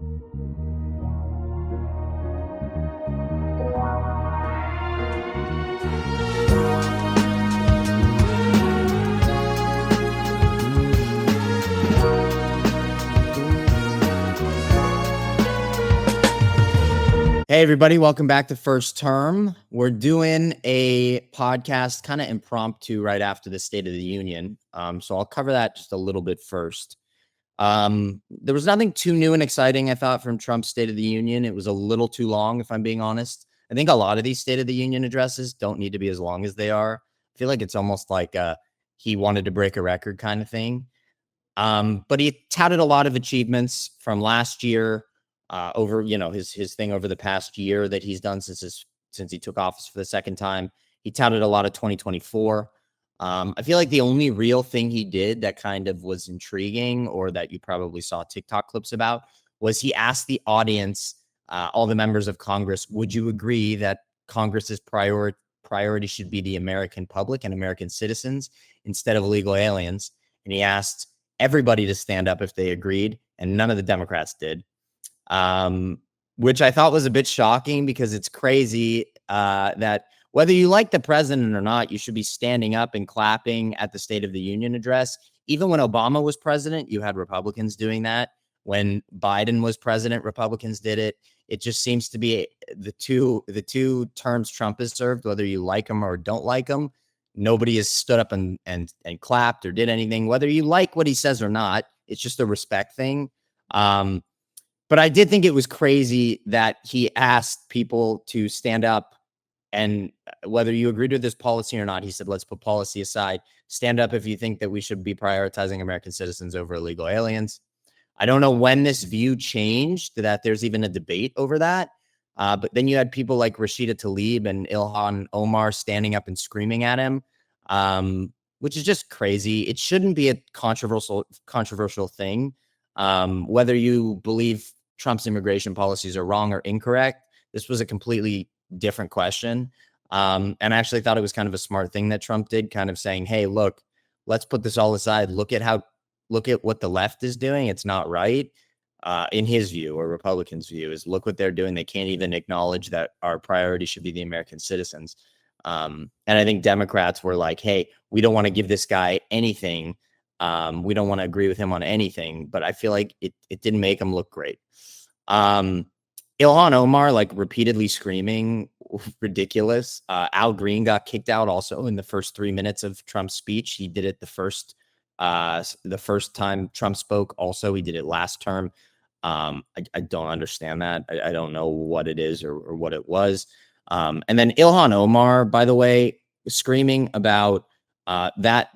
Hey, everybody. Welcome back to First Term. We're doing a podcast kind of impromptu right after the State of the Union. So I'll cover that just a little bit first. There was nothing too new and exciting, I thought, from Trump's State of the Union. It was a little too long, if I'm being honest. I think a lot of these State of the Union addresses don't need to be as long as they are. I feel like it's almost like he wanted to break a record kind of thing. But he touted a lot of achievements from last year. Over his thing over the past year that he's done since he took office for the second time. He touted a lot of 2024. I feel like the only real thing he did that kind of was intriguing, or that you probably saw TikTok clips about, was he asked the audience, all the members of Congress, would you agree that Congress's priority should be the American public and American citizens instead of illegal aliens? And he asked everybody to stand up if they agreed, and none of the Democrats did. Which I thought was a bit shocking, because it's crazy that whether you like the president or not, you should be standing up and clapping at the State of the Union address. Even when Obama was president, you had Republicans doing that. When Biden was president, Republicans did it. It just seems to be the two terms Trump has served, whether you like him or don't like him, nobody has stood up and clapped or did anything. Whether you like what he says or not, it's just a respect thing. But I did think it was crazy that he asked people to stand up, and whether you agreed with this policy or not, he said, let's put policy aside. Stand up if you think that we should be prioritizing American citizens over illegal aliens. I don't know when this view changed, that there's even a debate over that. But then you had people like Rashida Tlaib and Ilhan Omar standing up and screaming at him, which is just crazy. It shouldn't be a controversial thing. Whether you believe Trump's immigration policies are wrong or incorrect, this was a completely different question. And I actually thought it was kind of a smart thing that Trump did, kind of saying, hey, look, let's put this all aside. Look at what the left is doing. It's not right. In his view, or Republicans' view, is look what they're doing. They can't even acknowledge that our priority should be the American citizens. And I think Democrats were like, hey, we don't want to give this guy anything. We don't want to agree with him on anything, but I feel like it didn't make him look great. Ilhan Omar, like, repeatedly screaming, ridiculous. Al Green got kicked out also in the first 3 minutes of Trump's speech. He did it the first time Trump spoke. Also, he did it last term. I don't understand that. I don't know what it is or what it was. And then Ilhan Omar, by the way, screaming about that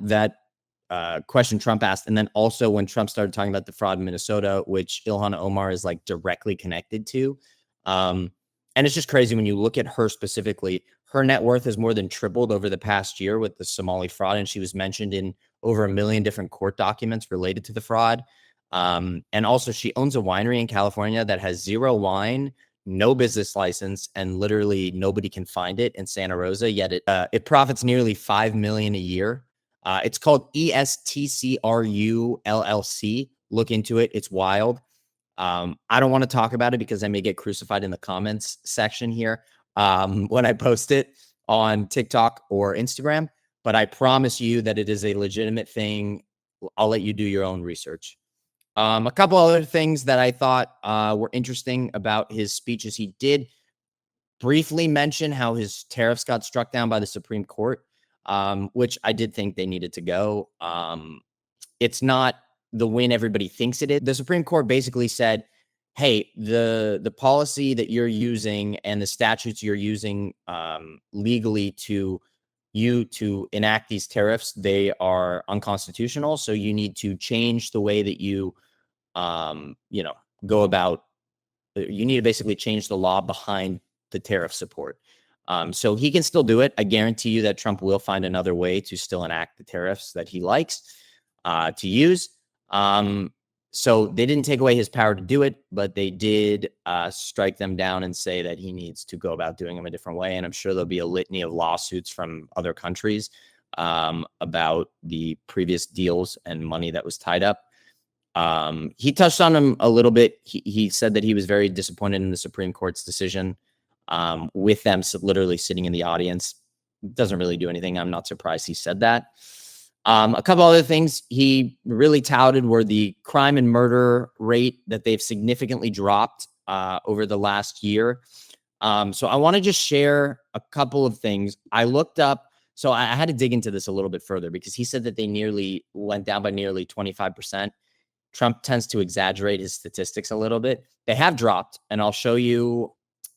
question Trump asked. And then also when Trump started talking about the fraud in Minnesota, which Ilhan Omar is like directly connected to. And it's just crazy when you look at her specifically. Her net worth has more than tripled over the past year with the Somali fraud. And she was mentioned in over 1 million different court documents related to the fraud. And also she owns a winery in California that has zero wine, no business license, and literally nobody can find it in Santa Rosa, yet it profits nearly $5 million a year. It's called ESTCRU LLC. Look into it. It's wild. I don't want to talk about it because I may get crucified in the comments section here when I post it on TikTok or Instagram, but I promise you that it is a legitimate thing. I'll let you do your own research. A couple other things that I thought were interesting about his speeches. He did briefly mention how his tariffs got struck down by the Supreme Court, which I did think they needed to go. It's not the win everybody thinks it is. The Supreme Court basically said, hey, the policy that you're using and the statutes you're using legally to enact these tariffs, they are unconstitutional. So you need to change the way that you go about. You need to basically change the law behind the tariff support. So he can still do it. I guarantee you that Trump will find another way to still enact the tariffs that he likes to use. So they didn't take away his power to do it, but they did strike them down and say that he needs to go about doing them a different way. And I'm sure there'll be a litany of lawsuits from other countries about the previous deals and money that was tied up. He touched on him a little bit. He said that he was very disappointed in the Supreme Court's decision, with them literally sitting in the audience. Doesn't really do anything. I'm not surprised he said that. A couple other things he really touted were the crime and murder rate that they've significantly dropped over the last year. So I want to just share a couple of things. I looked up, so I had to dig into this a little bit further because he said that they nearly went down by nearly 25%. Trump tends to exaggerate his statistics a little bit. They have dropped, and I'll show you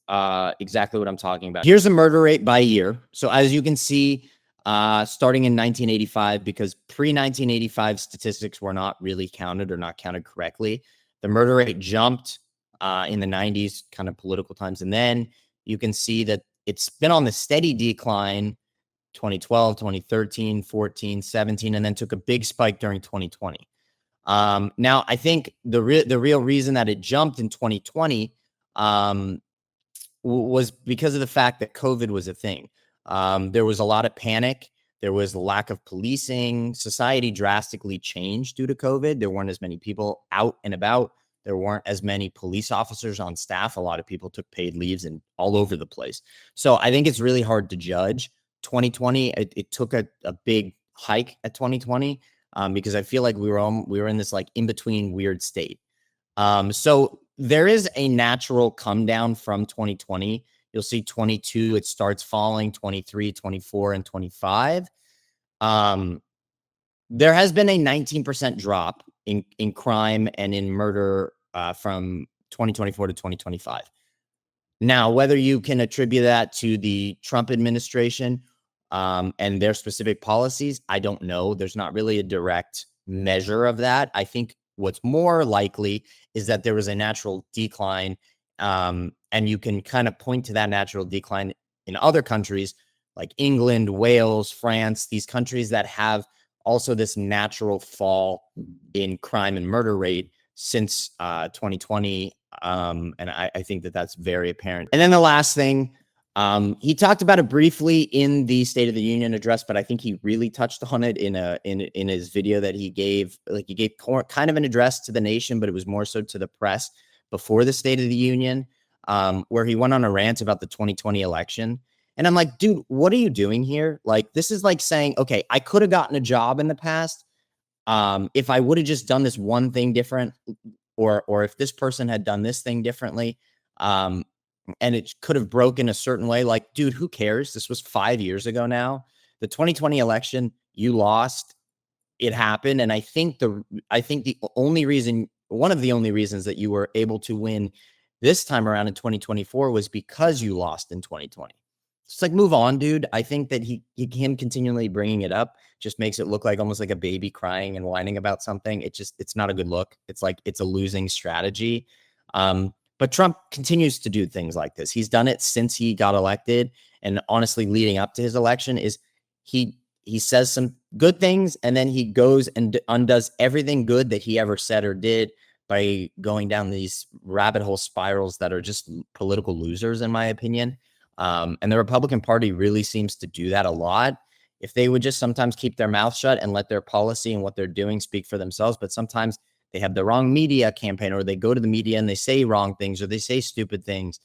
exactly what I'm talking about. Here's a murder rate by year. So as you can see, starting in 1985, because pre-1985 statistics were not really counted or not counted correctly, the murder rate jumped in the 90s, kind of political times. And then you can see that it's been on the steady decline 2012, 2013, 14, 17, and then took a big spike during 2020. Now, I think the real reason that it jumped in 2020 was because of the fact that COVID was a thing. There was a lot of panic. There was a lack of policing. Society drastically changed due to COVID. There weren't as many people out and about. There weren't as many police officers on staff. A lot of people took paid leaves and all over the place. So I think it's really hard to judge. 2020, it took a big hike at 2020 because I feel like we were in this like in between weird state. So there is a natural come down from 2020. You'll see 22, it starts falling, 23, 24, and 25. There has been a 19% drop in crime and in murder from 2024 to 2025. Now, whether you can attribute that to the Trump administration and their specific policies, I don't know. There's not really a direct measure of that. I think what's more likely is that there was a natural decline, and you can kind of point to that natural decline in other countries like England, Wales, France, these countries that have also this natural fall in crime and murder rate since 2020. And I think that that's very apparent. And then the last thing, he talked about it briefly in the State of the Union address, but I think he really touched on it in his video that he gave. Like, he gave kind of an address to the nation, but it was more so to the press before the State of the Union, where he went on a rant about the 2020 election. And I'm like, dude, what are you doing here? Like, this is like saying, okay, I could have gotten a job in the past if I would have just done this one thing different, or if this person had done this thing differently. And it could have broken a certain way. Like, dude, who cares? This was 5 years ago now. The 2020 election, you lost. It happened. And I think the only reason, one of the only reasons that you were able to win this time around in 2024 was because you lost in 2020. It's like, move on, dude. I think that him continually bringing it up just makes it look like almost like a baby crying and whining about something. It's not a good look. It's like, it's a losing strategy. But Trump continues to do things like this. He's done it since he got elected. And honestly, leading up to his election, is he says some good things, and then he goes and undoes everything good that he ever said or did by going down these rabbit hole spirals that are just political losers, in my opinion. And the Republican Party really seems to do that a lot. If they would just sometimes keep their mouth shut and let their policy and what they're doing speak for themselves, but sometimes they have the wrong media campaign, or they go to the media and they say wrong things, or they say stupid things.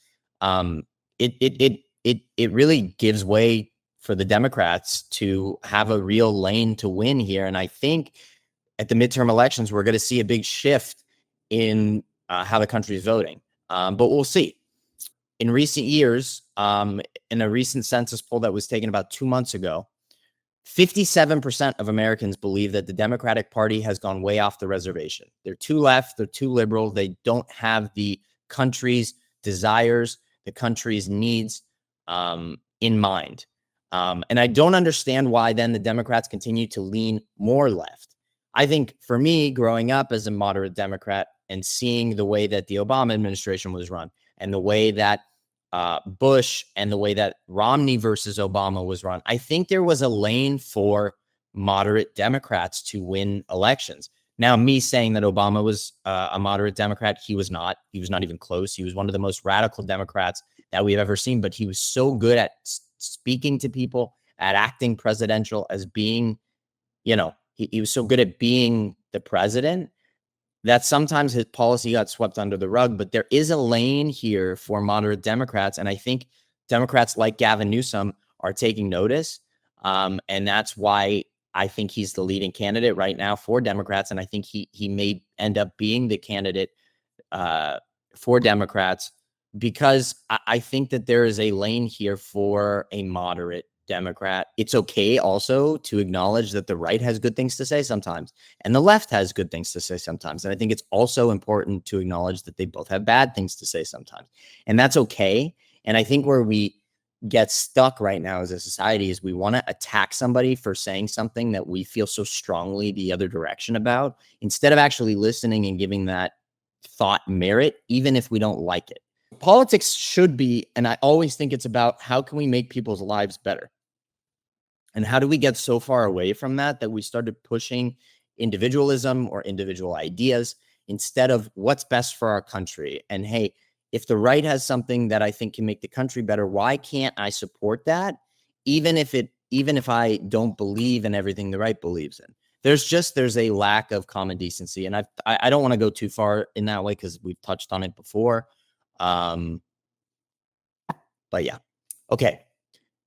It really gives way for the Democrats to have a real lane to win here. And I think at the midterm elections, we're going to see a big shift in how the country is voting. But we'll see. In recent years, in a recent census poll that was taken about 2 months ago, 57% of Americans believe that the Democratic Party has gone way off the reservation. They're too left. They're too liberal. They don't have the country's desires, the country's needs in mind. And I don't understand why then the Democrats continue to lean more left. I think for me, growing up as a moderate Democrat and seeing the way that the Obama administration was run, and the way that Bush and the way that Romney versus Obama was run, I think there was a lane for moderate Democrats to win elections. Now, me saying that Obama was a moderate Democrat, he was not. He was not even close. He was one of the most radical Democrats that we've ever seen, but he was so good at speaking to people, at acting presidential, as being, he was so good at being the president that sometimes his policy got swept under the rug, but there is a lane here for moderate Democrats. And I think Democrats like Gavin Newsom are taking notice. And that's why I think he's the leading candidate right now for Democrats. And I think he may end up being the candidate for Democrats, because I think that there is a lane here for a moderate Democrat. It's okay also to acknowledge that the right has good things to say sometimes and the left has good things to say sometimes. And I think it's also important to acknowledge that they both have bad things to say sometimes. And that's okay. And I think where we get stuck right now as a society is we want to attack somebody for saying something that we feel so strongly the other direction about, instead of actually listening and giving that thought merit, even if we don't like it. Politics should be, and I always think it's about, how can we make people's lives better? And how do we get so far away from that we started pushing individualism or individual ideas instead of what's best for our country? And hey, if the right has something that I think can make the country better, why can't I support that? Even if I don't believe in everything the right believes in. There's a lack of common decency. And I don't want to go too far in that way because we've touched on it before. But yeah. Okay.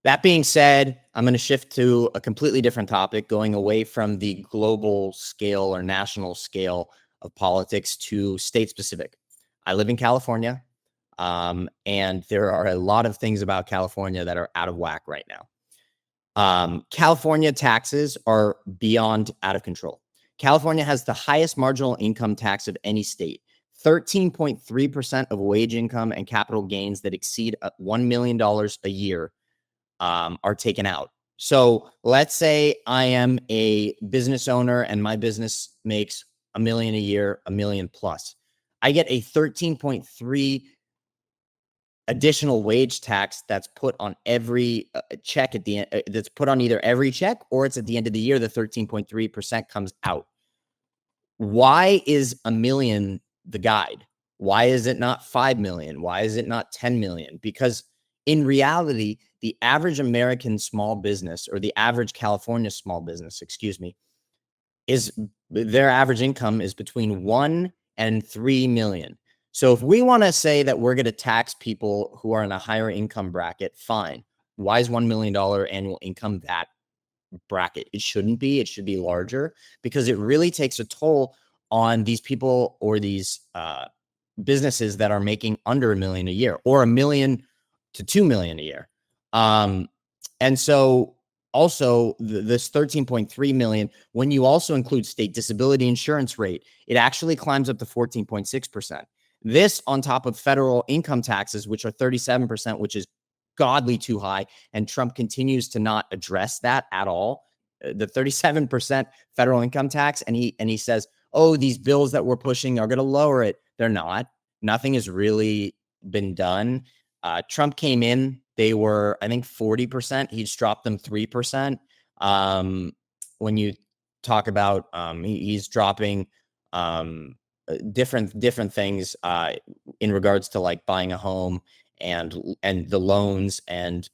That being said, I'm going to shift to a completely different topic, going away from the global scale or national scale of politics to state specific. I live in California, and there are a lot of things about California that are out of whack right now. California taxes are beyond out of control. California has the highest marginal income tax of any state. 13.3% of wage income and capital gains that exceed $1 million a year are taken out. So let's say I am a business owner and my business makes $1 million a year, $1 million plus. I get a 13.3 additional wage tax that's put on every check at the end. That's put on either every check or it's at the end of the year. The 13.3% comes out. Why is $1 million the guide? Why is it not 5 million? Why is it not 10 million? Because in reality, the average American small business, or the average California small business, is their average income is between 1 and 3 million. So if we want to say that we're going to tax people who are in a higher income bracket, fine. Why is $1 million annual income that bracket? It shouldn't be. It should be larger, because it really takes a toll on these people or these businesses that are making under $1 million a year, or $1 million to $2 million a year. And so also this 13.3 million, when you also include state disability insurance rate, it actually climbs up to 14.6%. This on top of federal income taxes, which are 37%, which is godly too high. And Trump continues to not address that at all. The 37% federal income tax. And he says, oh, these bills that we're pushing are going to lower it. They're not. Nothing has really been done. Trump came in, they were, I think, 40%. He's dropped them 3%. When you talk about, he's dropping different things in regards to like buying a home and the loans and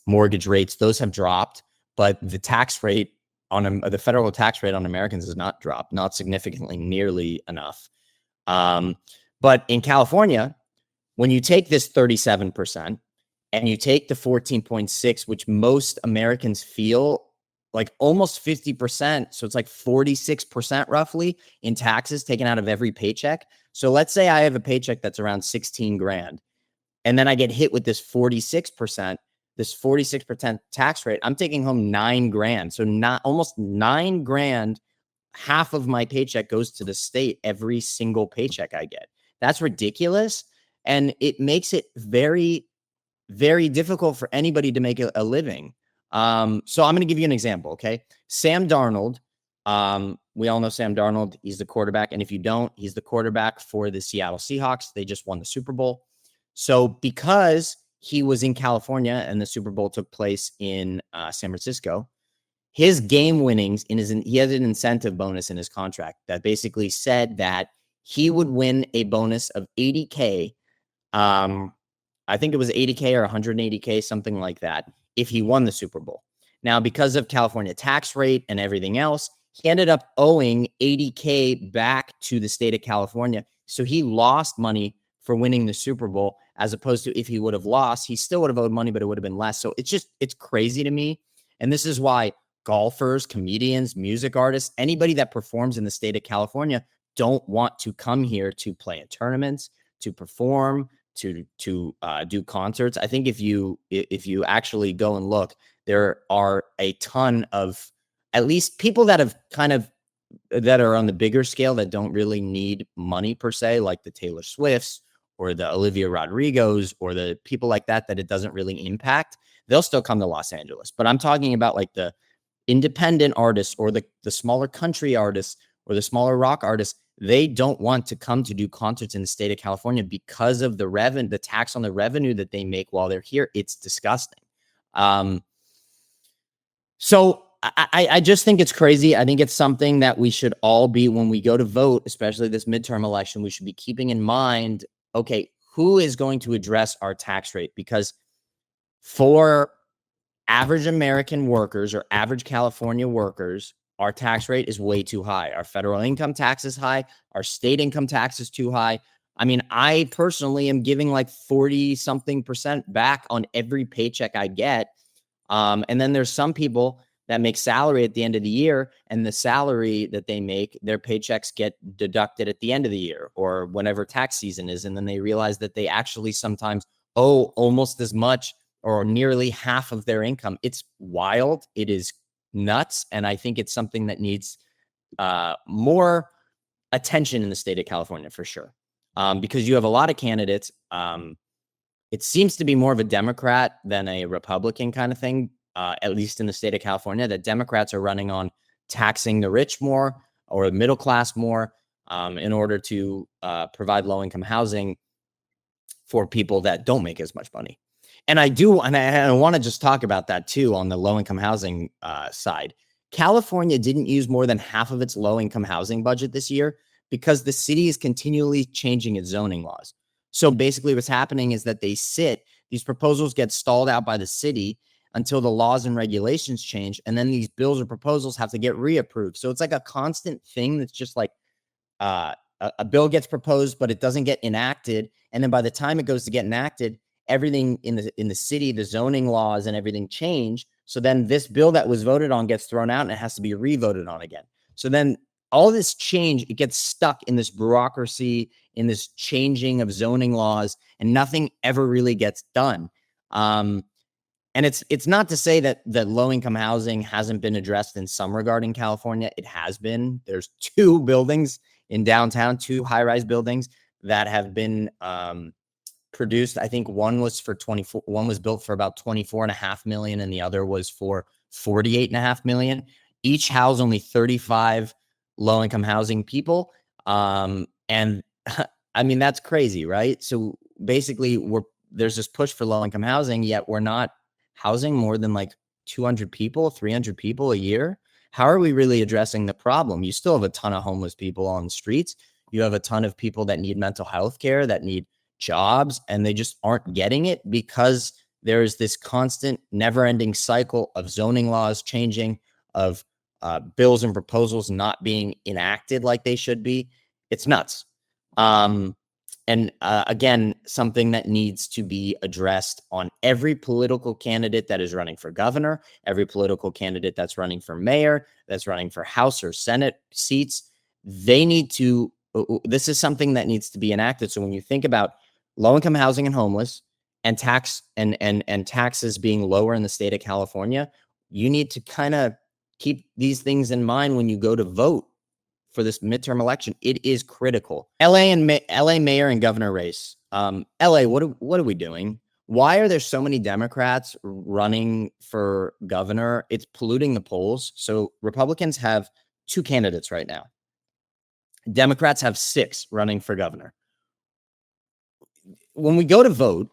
mortgage rates. Those have dropped, but the tax rate on the federal tax rate on Americans has not dropped, not significantly, nearly enough. But in California, when you take this 37% and you take the 14.6, which most Americans feel like almost 50%, so it's like 46% roughly in taxes taken out of every paycheck. So let's say I have a paycheck that's around 16 grand, and then I get hit with this 46%, this 46% tax rate. I'm taking home 9 grand. So not almost 9 grand, half of my paycheck goes to the state every single paycheck I get. That's ridiculous. And it makes it very, very difficult for anybody to make a living. So I'm going to give you an example. Okay. Sam Darnold. We all know Sam Darnold. He's the quarterback. And if you don't, he's the quarterback for the Seattle Seahawks. They just won the Super Bowl. So because he was in California and the Super Bowl took place in San Francisco, his game winnings he has an incentive bonus in his contract that basically said that he would win a bonus of $80K. I think it was $80K or $180K, something like that, if he won the Super Bowl. Now, because of California tax rate and everything else, He ended up owing $80K back to the state of California. So he lost money for winning the Super Bowl, as opposed to if he would have lost, he still would have owed money, but it would have been less. So it's crazy to me. And this is why golfers, comedians, music artists, anybody that performs in the state of California don't want to come here to play in tournaments, to perform, to do concerts. I think if you actually go and look, there are a ton of at least people that have that are on the bigger scale that don't really need money per se, like the Taylor Swifts or the Olivia Rodrigos or the people like that it doesn't really impact. They'll still come to Los Angeles. But I'm talking about like the independent artists or the smaller country artists or the smaller rock artists. They don't want to come to do concerts in the state of California because of the tax on the revenue that they make while they're here. It's disgusting. So I just think it's crazy. I think it's something that we should all be, when we go to vote, especially this midterm election, we should be keeping in mind, okay, who is going to address our tax rate? Because for average American workers or average California workers, our tax rate is way too high. Our federal income tax is high. Our state income tax is too high. I mean, I personally am giving like 40-something% back on every paycheck I get. And then there's some people that make salary at the end of the year, and the salary that they make, their paychecks get deducted at the end of the year or whenever tax season is. And then they realize that they actually sometimes owe almost as much or nearly half of their income. It's wild. It is nuts. And I think it's something that needs more attention in the state of California for sure. Because you have a lot of candidates. It seems to be more of a Democrat than a Republican kind of thing, at least in the state of California, that Democrats are running on taxing the rich more or the middle class more in order to provide low-income housing for people that don't make as much money. And I want to just talk about that too on the low-income housing side. California didn't use more than half of its low-income housing budget this year because the city is continually changing its zoning laws. So basically what's happening is that these proposals get stalled out by the city until the laws and regulations change. And then these bills or proposals have to get reapproved. So it's like a constant thing that's just like a bill gets proposed, but it doesn't get enacted. And then by the time it goes to get enacted, everything in the city, the zoning laws and everything change. So then this bill that was voted on gets thrown out and it has to be re-voted on again. So then all this change, it gets stuck in this bureaucracy, in this changing of zoning laws, and nothing ever really gets done. And it's not to say that low-income housing hasn't been addressed in some regard in California. It has been. There's 2 buildings in downtown, 2 high-rise buildings that have been produced. I think one was built for about $24.5 million, and the other was for $48.5 million. Each house only 35 low-income housing people. And I mean, that's crazy, right? So basically there's this push for low-income housing, yet we're not housing more than like 200 people, 300 people a year. How are we really addressing the problem? You still have a ton of homeless people on the streets. You have a ton of people that need mental health care, that need jobs, and they just aren't getting it because there's this constant never-ending cycle of zoning laws changing, of bills and proposals not being enacted like they should be. It's nuts. And again, something that needs to be addressed on every political candidate that is running for governor, every political candidate that's running for mayor, that's running for House or Senate seats. They need to, this is something that needs to be enacted. So when you think about low-income housing and homeless and taxes being lower in the state of California, you need to kind of keep these things in mind when you go to vote for this midterm election. It is critical. LA mayor and governor race. LA, what are we doing? Why are there so many Democrats running for governor? It's polluting the polls. So Republicans have 2 candidates right now. Democrats have 6 running for governor. When we go to vote,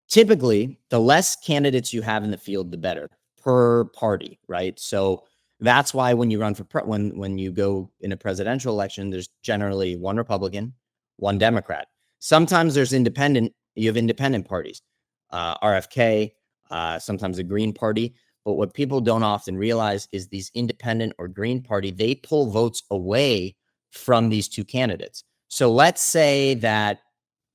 typically the less candidates you have in the field, the better per party, right? So that's why when you run for when you go in a presidential election, there's generally 1 Republican, 1 Democrat. Sometimes you have independent parties, RFK, sometimes a Green Party. But what people don't often realize is these independent or Green Party, they pull votes away from these two candidates. So let's say that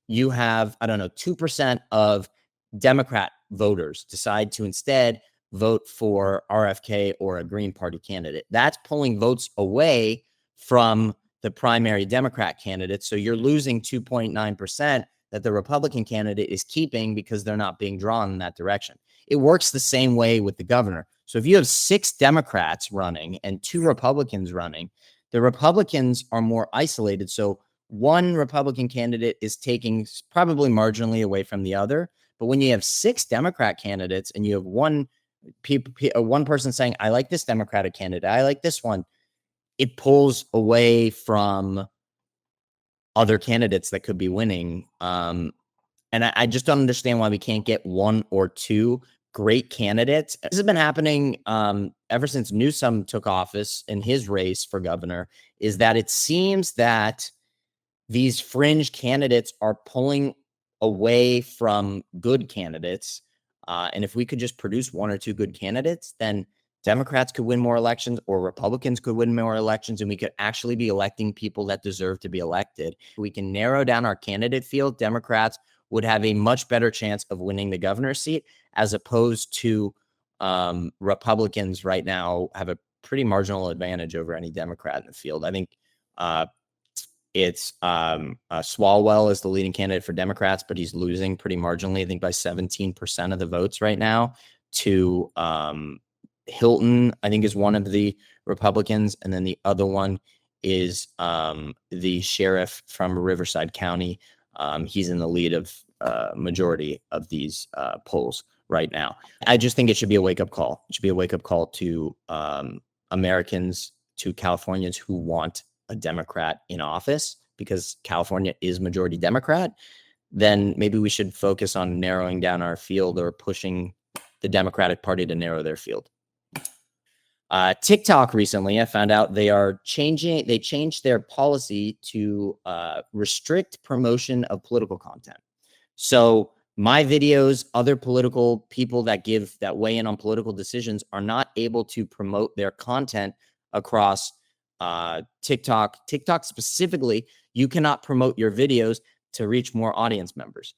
you have, I don't know, 2% of Democrat voters decide to instead vote for RFK or a Green Party candidate. That's pulling votes away from the primary Democrat candidate. So you're losing 2.9% that the Republican candidate is keeping because they're not being drawn in that direction. It works the same way with the governor. So if you have 6 Democrats running and 2 Republicans running, the Republicans are more isolated. So one Republican candidate is taking probably marginally away from the other. But when you have 6 Democrat candidates and you have one person saying, I like this Democratic candidate, I like this one, it pulls away from other candidates that could be winning. And I just don't understand why we can't get 1 or 2 great candidates. This has been happening ever since Newsom took office in his race for governor, is that it seems that these fringe candidates are pulling away from good candidates. And if we could just produce 1 or 2 good candidates, then Democrats could win more elections or Republicans could win more elections, and we could actually be electing people that deserve to be elected. If we can narrow down our candidate field, Democrats would have a much better chance of winning the governor's seat, as opposed to Republicans right now have a pretty marginal advantage over any Democrat in the field. I think it's Swalwell is the leading candidate for Democrats, but he's losing pretty marginally, I think by 17% of the votes right now, to Hilton, I think, is one of the Republicans. And then the other one is the sheriff from Riverside County. He's in the lead of majority of these polls right now. I just think it should be a wake-up call. It should be a wake-up call to Americans, to Californians who want a Democrat in office, because California is majority Democrat. Then maybe we should focus on narrowing down our field, or pushing the Democratic Party to narrow their field. TikTok recently, I found out they changed their policy to restrict promotion of political content. So my videos, other political people that weigh in on political decisions, are not able to promote their content across TikTok. TikTok specifically, you cannot promote your videos to reach more audience members.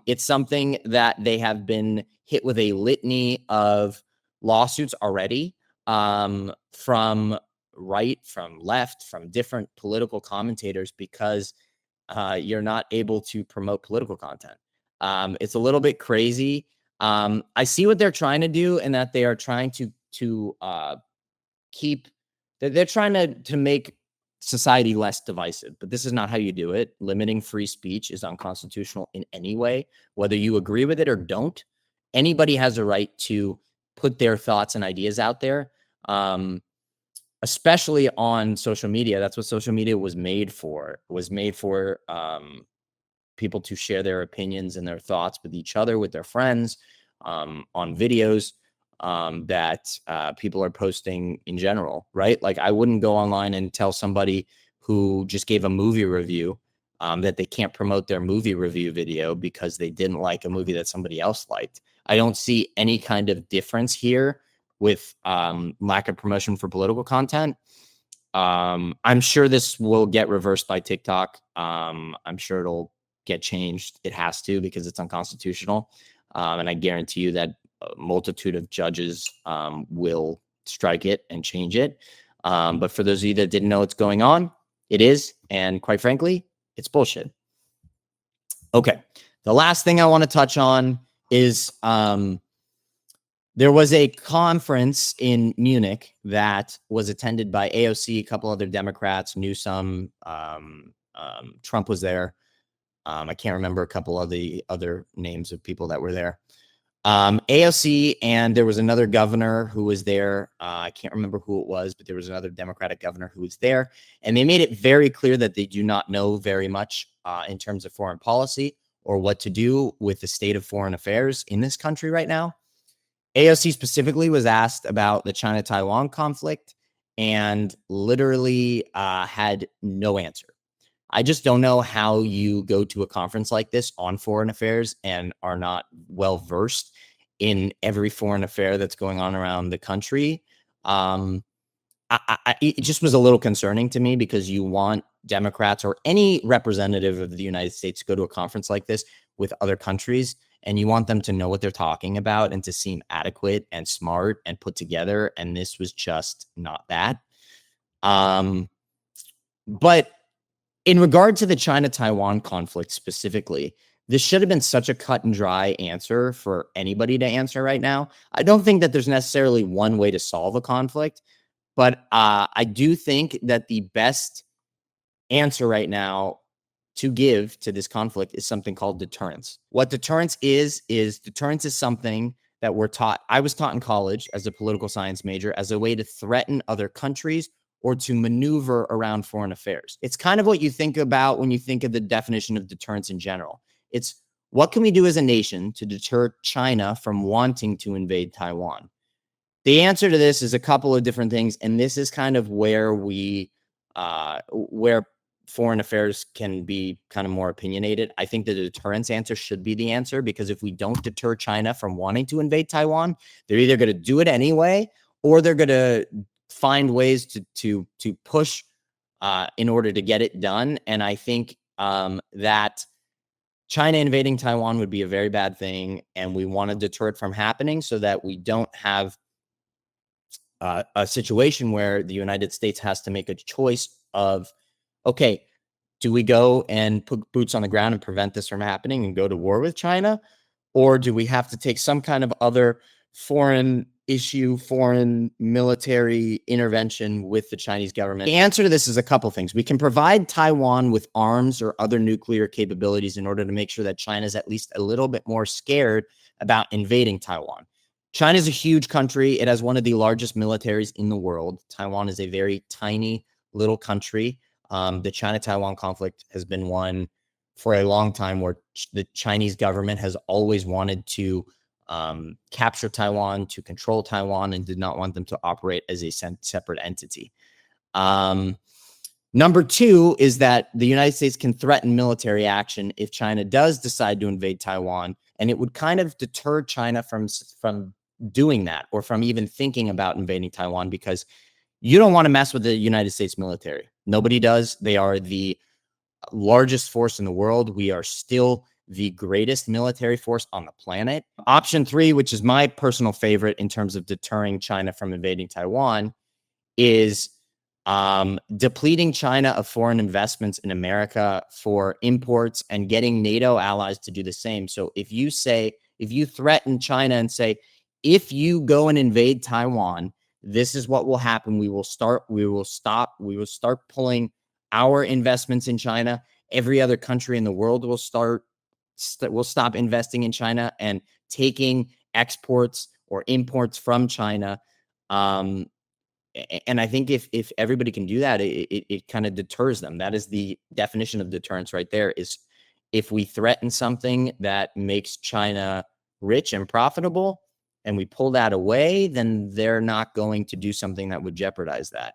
It's something that they have been hit with a litany of lawsuits already, from right, from left, from different political commentators, because you're not able to promote political content. It's a little bit crazy. I see what they're trying to do, and that they are trying to keep. They're trying to make society less divisive, but this is not how you do it. Limiting free speech is unconstitutional in any way, whether you agree with it or don't. Anybody has a right to put their thoughts and ideas out there, especially on social media. That's what social media was made for. It was made for people to share their opinions and their thoughts with each other, with their friends, on videos that people are posting in general, right? Like, I wouldn't go online and tell somebody who just gave a movie review that they can't promote their movie review video because they didn't like a movie that somebody else liked. I don't see any kind of difference here with lack of promotion for political content. I'm sure this will get reversed by TikTok. I'm sure it'll get changed. It has to, because it's unconstitutional. And I guarantee you that a multitude of judges will strike it and change it. But for those of you that didn't know what's going on, it is. And quite frankly, it's bullshit. Okay. The last thing I want to touch on is there was a conference in Munich that was attended by AOC, a couple other Democrats, Newsom, Trump was there. I can't remember a couple of the other names of people that were there. AOC, and there was another governor who was there. I can't remember who it was, but there was another Democratic governor who was there. And they made it very clear that they do not know very much in terms of foreign policy or what to do with the state of foreign affairs in this country right now. AOC specifically was asked about the China-Taiwan conflict and literally had no answer. I just don't know how you go to a conference like this on foreign affairs and are not well versed in every foreign affair that's going on around the country. It just was a little concerning to me because you want Democrats or any representative of the United States to go to a conference like this with other countries, and you want them to know what they're talking about and to seem adequate and smart and put together. And this was just not that. But in regard to the China-Taiwan conflict specifically, this should have been such a cut and dry answer for anybody to answer right now. I don't think that there's necessarily one way to solve a conflict, but I do think that the best answer right now to give to this conflict is something called deterrence. What deterrence is deterrence is something that we're taught. I was taught in college as a political science major as a way to threaten other countries or to maneuver around foreign affairs. It's kind of what you think about when you think of the definition of deterrence in general. It's what can we do as a nation to deter China from wanting to invade Taiwan? The answer to this is a couple of different things, and this is kind of where where foreign affairs can be kind of more opinionated. I think the deterrence answer should be the answer, because if we don't deter China from wanting to invade Taiwan, they're either going to do it anyway, or they're going to find ways to push in order to get it done. And I think that China invading Taiwan would be a very bad thing, and we want to deter it from happening so that we don't have a situation where the United States has to make a choice of, okay, do we go and put boots on the ground and prevent this from happening and go to war with China? Or do we have to take some kind of other foreign issue, foreign military intervention with the Chinese government? The answer to this is a couple things. We can provide Taiwan with arms or other nuclear capabilities in order to make sure that China is at least a little bit more scared about invading Taiwan. China is a huge country. It has one of the largest militaries in the world. Taiwan is a very tiny little country. The China-Taiwan conflict has been one for a long time where the Chinese government has always wanted to capture Taiwan, to control Taiwan, and did not want them to operate as a separate entity. Number two is that the United States can threaten military action if China does decide to invade Taiwan, and it would kind of deter China from doing that, or from even thinking about invading Taiwan, because you don't want to mess with the United States military. Nobody does. They are the largest force in the world. We are still the greatest military force on the planet. Option three, which is my personal favorite in terms of deterring China from invading Taiwan, is depleting China of foreign investments in America for imports and getting NATO allies to do the same. So if you threaten China and say, if you go and invade Taiwan, this is what will happen. We will start pulling our investments in China. Every other country in the world will stop investing in China and taking exports or imports from China. And I think if everybody can do that, it kind of deters them. That is the definition of deterrence right there, is if we threaten something that makes China rich and profitable, and we pull that away, then they're not going to do something that would jeopardize that.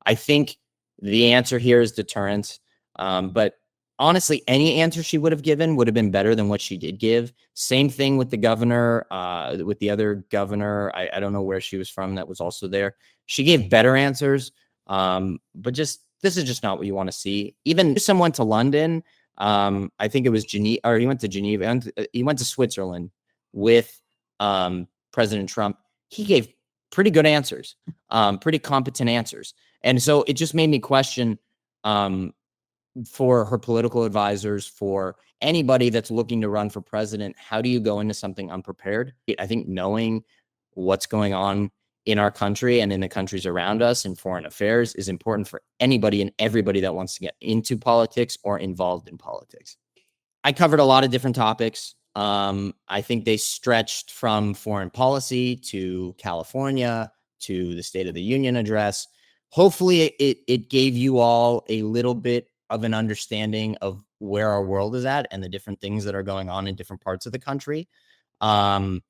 I think the answer here is deterrence. But honestly, any answer she would have given would have been better than what she did give. Same thing with the governor, with the other governor. I don't know where she was from that was also there. She gave better answers. But this is just not what you want to see. Even someone to London, I think it was Geneva, or he went to Geneva, he went to Switzerland with President Trump. He gave pretty good answers, pretty competent answers. And so it just made me question, for her political advisors, for anybody that's looking to run for president, how do you go into something unprepared? I think knowing what's going on in our country and in the countries around us in foreign affairs is important for anybody and everybody that wants to get into politics or involved in politics. I covered a lot of different topics. I think they stretched from foreign policy to California to the State of the Union address. Hopefully it gave you all a little bit of an understanding of where our world is at and the different things that are going on in different parts of the country. And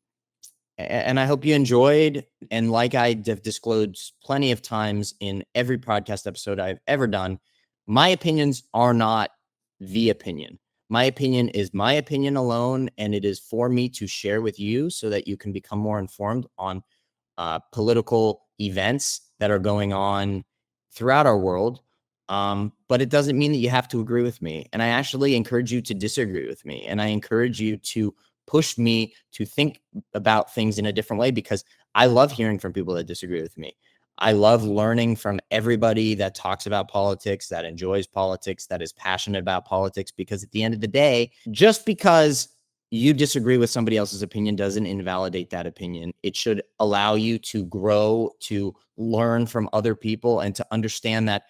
I hope you enjoyed. And like I have disclosed plenty of times in every podcast episode I've ever done, my opinions are not the opinion. My opinion is my opinion alone, and it is for me to share with you so that you can become more informed on political events that are going on throughout our world. But it doesn't mean that you have to agree with me. And I actually encourage you to disagree with me. And I encourage you to push me to think about things in a different way, because I love hearing from people that disagree with me. I love learning from everybody that talks about politics, that enjoys politics, that is passionate about politics, because at the end of the day, just because you disagree with somebody else's opinion doesn't invalidate that opinion. It should allow you to grow, to learn from other people, and to understand that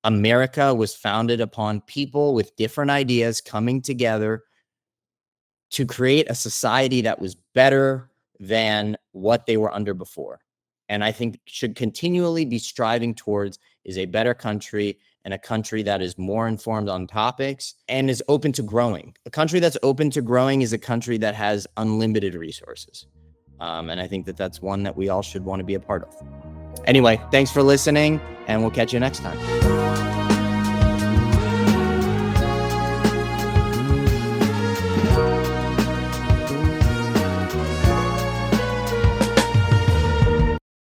America was founded upon people with different ideas coming together to create a society that was better than what they were under before. And I think should continually be striving towards is a better country, and a country that is more informed on topics and is open to growing. A country that's open to growing is a country that has unlimited resources. And I think that that's one that we all should want to be a part of. Anyway, thanks for listening, and we'll catch you next time.